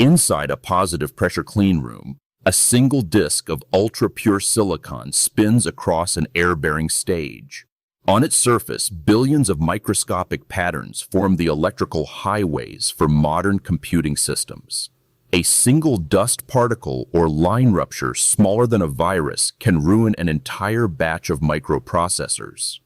Inside a positive pressure clean room, a single disk of ultra-pure silicon spins across an air-bearing stage. On its surface, billions of microscopic patterns form the electrical highways for modern computing systems. A single dust particle or line rupture smaller than a virus can ruin an entire batch of microprocessors.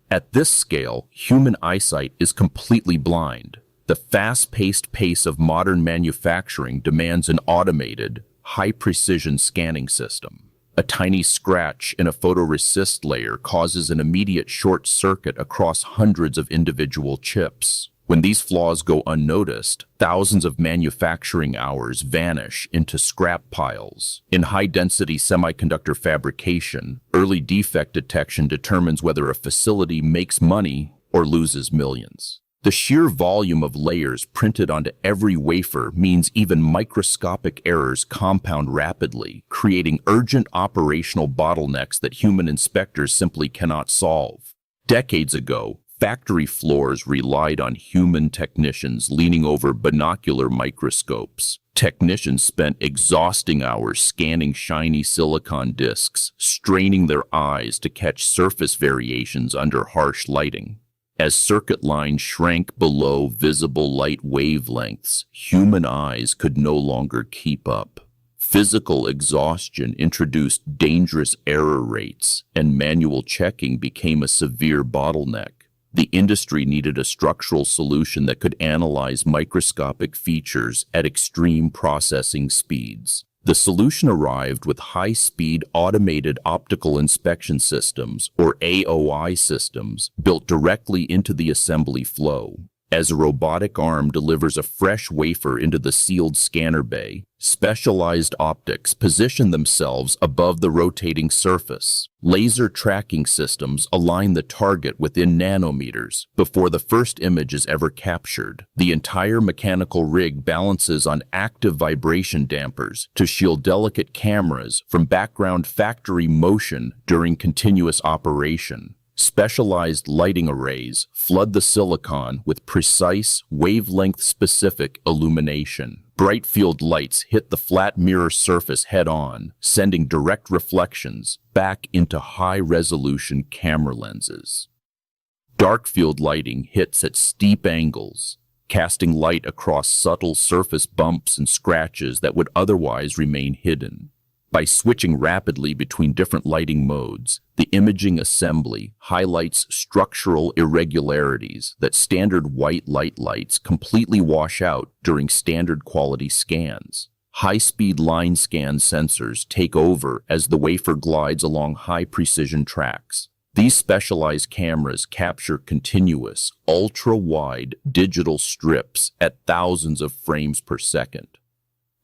At this scale, human eyesight is completely blind. The fast-paced pace of modern manufacturing demands an automated, high-precision scanning system. A tiny scratch in a photoresist layer causes an immediate short circuit across hundreds of individual chips. When these flaws go unnoticed, thousands of manufacturing hours vanish into scrap piles. In high-density semiconductor fabrication, early defect detection determines whether a facility makes money or loses millions. The sheer volume of layers printed onto every wafer means even microscopic errors compound rapidly, creating urgent operational bottlenecks that human inspectors simply cannot solve. Decades ago, factory floors relied on human technicians leaning over binocular microscopes. Technicians spent exhausting hours scanning shiny silicon disks, straining their eyes to catch surface variations under harsh lighting. As circuit lines shrank below visible light wavelengths, human eyes could no longer keep up. Physical exhaustion introduced dangerous error rates, and manual checking became a severe bottleneck. The industry needed a structural solution that could analyze microscopic features at extreme processing speeds. The solution arrived with high-speed automated optical inspection systems, or AOI systems, built directly into the assembly flow. As a robotic arm delivers a fresh wafer into the sealed scanner bay, specialized optics position themselves above the rotating surface. Laser tracking systems align the target within nanometers before the first image is ever captured. The entire mechanical rig balances on active vibration dampers to shield delicate cameras from background factory motion during continuous operation. Specialized lighting arrays flood the silicon with precise, wavelength-specific illumination. Bright field lights hit the flat mirror surface head-on, sending direct reflections back into high-resolution camera lenses. Dark field lighting hits at steep angles, casting light across subtle surface bumps and scratches that would otherwise remain hidden. By switching rapidly between different lighting modes, the imaging assembly highlights structural irregularities that standard white lights completely wash out during standard quality scans. High-speed line scan sensors take over as the wafer glides along high-precision tracks. These specialized cameras capture continuous, ultra-wide digital strips at thousands of frames per second.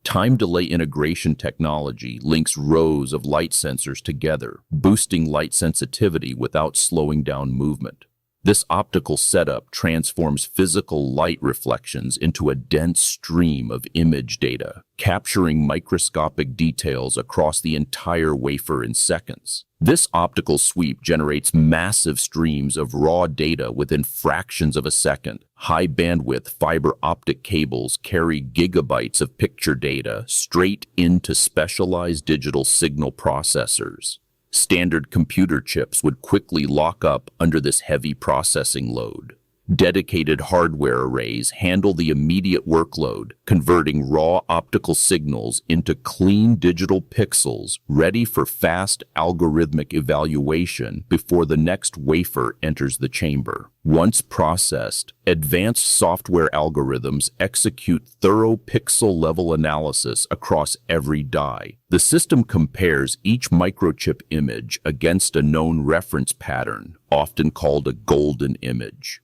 Time delay integration technology links rows of light sensors together, boosting light sensitivity without slowing down movement. This optical setup transforms physical light reflections into a dense stream of image data, capturing microscopic details across the entire wafer in seconds. This optical sweep generates massive streams of raw data within fractions of a second. High-bandwidth fiber optic cables carry gigabytes of picture data straight into specialized digital signal processors. Standard computer chips would quickly lock up under this heavy processing load. Dedicated hardware arrays handle the immediate workload, converting raw optical signals into clean digital pixels ready for fast algorithmic evaluation before the next wafer enters the chamber. Once processed, advanced software algorithms execute thorough pixel-level analysis across every die. The system compares each microchip image against a known reference pattern, often called a golden image.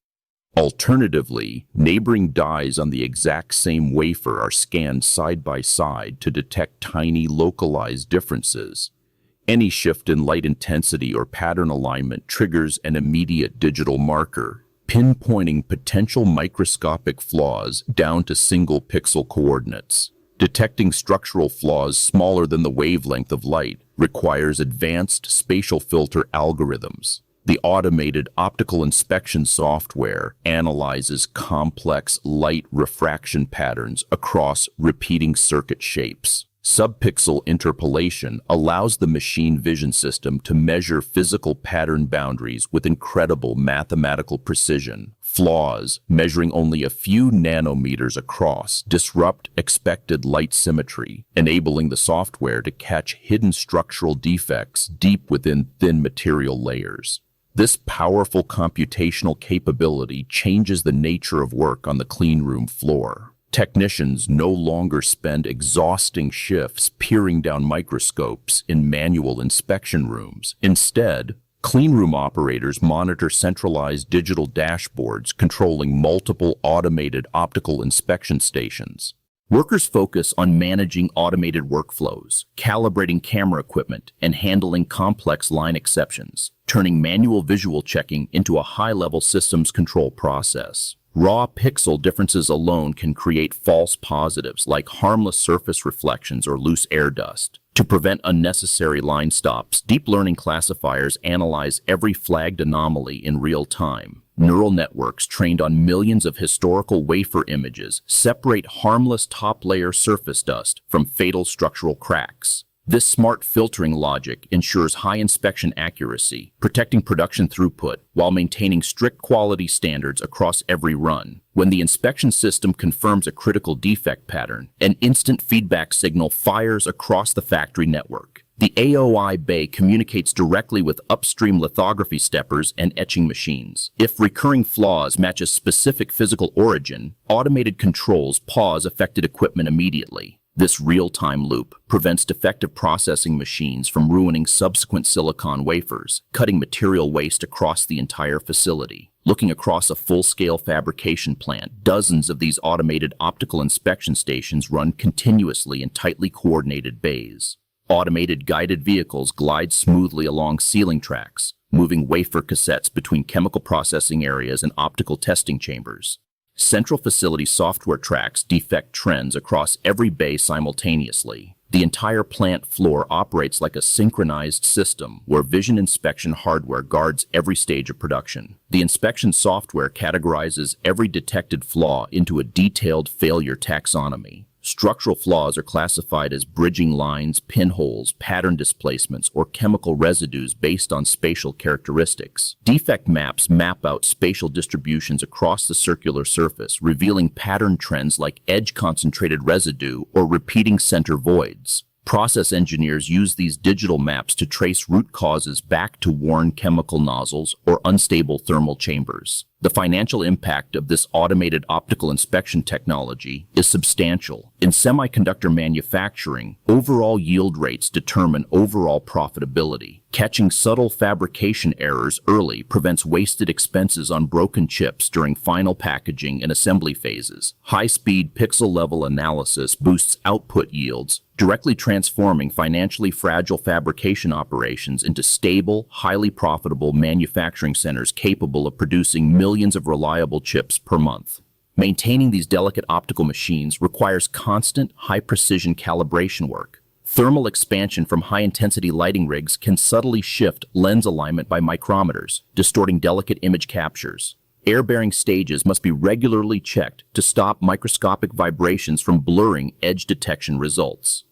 Alternatively, neighboring dies on the exact same wafer are scanned side by side to detect tiny localized differences. Any shift in light intensity or pattern alignment triggers an immediate digital marker, pinpointing potential microscopic flaws down to single pixel coordinates. Detecting structural flaws smaller than the wavelength of light requires advanced spatial filter algorithms. The automated optical inspection software analyzes complex light refraction patterns across repeating circuit shapes. Subpixel interpolation allows the machine vision system to measure physical pattern boundaries with incredible mathematical precision. Flaws, measuring only a few nanometers across, disrupt expected light symmetry, enabling the software to catch hidden structural defects deep within thin material layers. This powerful computational capability changes the nature of work on the cleanroom floor. Technicians no longer spend exhausting shifts peering down microscopes in manual inspection rooms. Instead, cleanroom operators monitor centralized digital dashboards controlling multiple automated optical inspection stations. Workers focus on managing automated workflows, calibrating camera equipment, and handling complex line exceptions, turning manual visual checking into a high-level systems control process. Raw pixel differences alone can create false positives like harmless surface reflections or loose air dust. To prevent unnecessary line stops, deep learning classifiers analyze every flagged anomaly in real time. Neural networks trained on millions of historical wafer images separate harmless top-layer surface dust from fatal structural cracks. This smart filtering logic ensures high inspection accuracy, protecting production throughput while maintaining strict quality standards across every run. When the inspection system confirms a critical defect pattern, an instant feedback signal fires across the factory network. The AOI bay communicates directly with upstream lithography steppers and etching machines. If recurring flaws match a specific physical origin, automated controls pause affected equipment immediately. This real-time loop prevents defective processing machines from ruining subsequent silicon wafers, cutting material waste across the entire facility. Looking across a full-scale fabrication plant, dozens of these automated optical inspection stations run continuously in tightly coordinated bays. Automated guided vehicles glide smoothly along sealing tracks, moving wafer cassettes between chemical processing areas and optical testing chambers. Central facility software tracks defect trends across every bay simultaneously. The entire plant floor operates like a synchronized system where vision inspection hardware guards every stage of production. The inspection software categorizes every detected flaw into a detailed failure taxonomy. Structural flaws are classified as bridging lines, pinholes, pattern displacements, or chemical residues based on spatial characteristics. Defect maps map out spatial distributions across the circular surface, revealing pattern trends like edge-concentrated residue or repeating center voids. Process engineers use these digital maps to trace root causes back to worn chemical nozzles or unstable thermal chambers. The financial impact of this automated optical inspection technology is substantial. In semiconductor manufacturing, overall yield rates determine overall profitability. Catching subtle fabrication errors early prevents wasted expenses on broken chips during final packaging and assembly phases. High-speed pixel-level analysis boosts output yields, directly transforming financially fragile fabrication operations into stable, highly profitable manufacturing centers capable of producing millions of reliable chips per month. Maintaining these delicate optical machines requires constant, high-precision calibration work. Thermal expansion from high-intensity lighting rigs can subtly shift lens alignment by micrometers, distorting delicate image captures. Air-bearing stages must be regularly checked to stop microscopic vibrations from blurring edge detection results.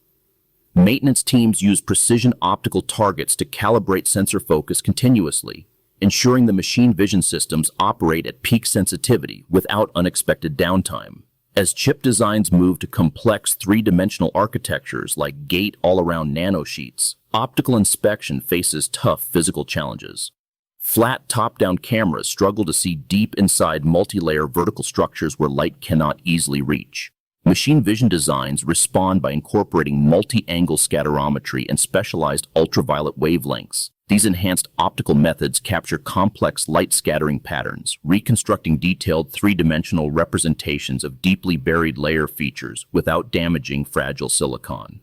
Maintenance teams use precision optical targets to calibrate sensor focus continuously, ensuring the machine vision systems operate at peak sensitivity without unexpected downtime. As chip designs move to complex three-dimensional architectures like gate-all-around nanosheets, optical inspection faces tough physical challenges. Flat top-down cameras struggle to see deep inside multi-layer vertical structures where light cannot easily reach. Machine vision designs respond by incorporating multi-angle scatterometry and specialized ultraviolet wavelengths. These enhanced optical methods capture complex light scattering patterns, reconstructing detailed three-dimensional representations of deeply buried layer features without damaging fragile silicon.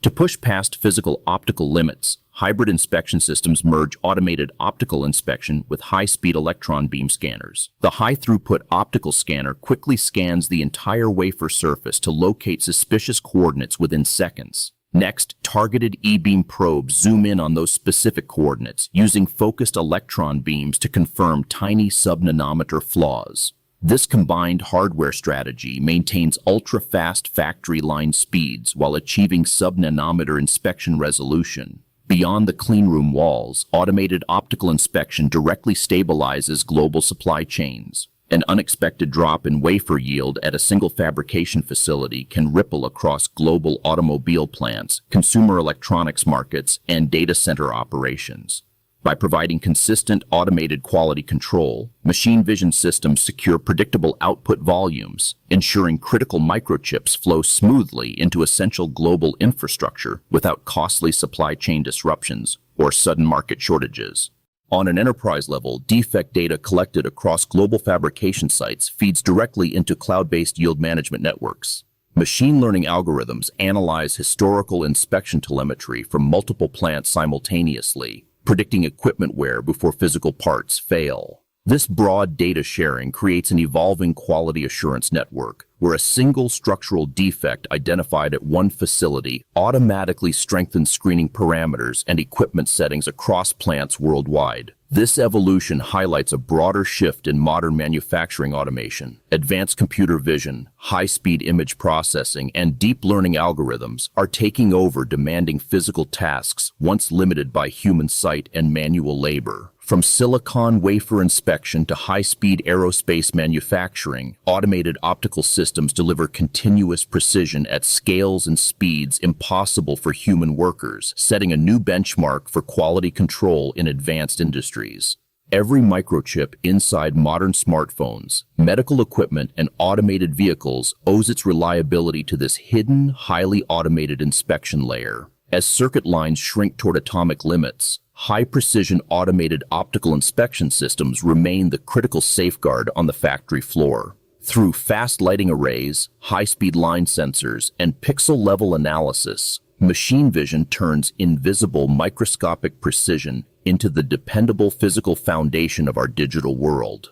To push past physical optical limits, hybrid inspection systems merge automated optical inspection with high-speed electron beam scanners. The high-throughput optical scanner quickly scans the entire wafer surface to locate suspicious coordinates within seconds. Next, targeted E-beam probes zoom in on those specific coordinates, using focused electron beams to confirm tiny sub-nanometer flaws. This combined hardware strategy maintains ultra-fast factory line speeds while achieving sub-nanometer inspection resolution. Beyond the cleanroom walls, automated optical inspection directly stabilizes global supply chains. An unexpected drop in wafer yield at a single fabrication facility can ripple across global automobile plants, consumer electronics markets, and data center operations. By providing consistent automated quality control, machine vision systems secure predictable output volumes, ensuring critical microchips flow smoothly into essential global infrastructure without costly supply chain disruptions or sudden market shortages. On an enterprise level, defect data collected across global fabrication sites feeds directly into cloud-based yield management networks. Machine learning algorithms analyze historical inspection telemetry from multiple plants simultaneously, predicting equipment wear before physical parts fail. This broad data sharing creates an evolving quality assurance network where a single structural defect identified at one facility automatically strengthens screening parameters and equipment settings across plants worldwide. This evolution highlights a broader shift in modern manufacturing automation. Advanced computer vision, high-speed image processing, and deep learning algorithms are taking over demanding physical tasks once limited by human sight and manual labor. From silicon wafer inspection to high-speed aerospace manufacturing, automated optical systems deliver continuous precision at scales and speeds impossible for human workers, setting a new benchmark for quality control in advanced industries. Every microchip inside modern smartphones, medical equipment, and automated vehicles owes its reliability to this hidden, highly automated inspection layer. As circuit lines shrink toward atomic limits, high-precision automated optical inspection systems remain the critical safeguard on the factory floor. Through fast lighting arrays, high-speed line sensors, and pixel-level analysis, machine vision turns invisible microscopic precision into the dependable physical foundation of our digital world.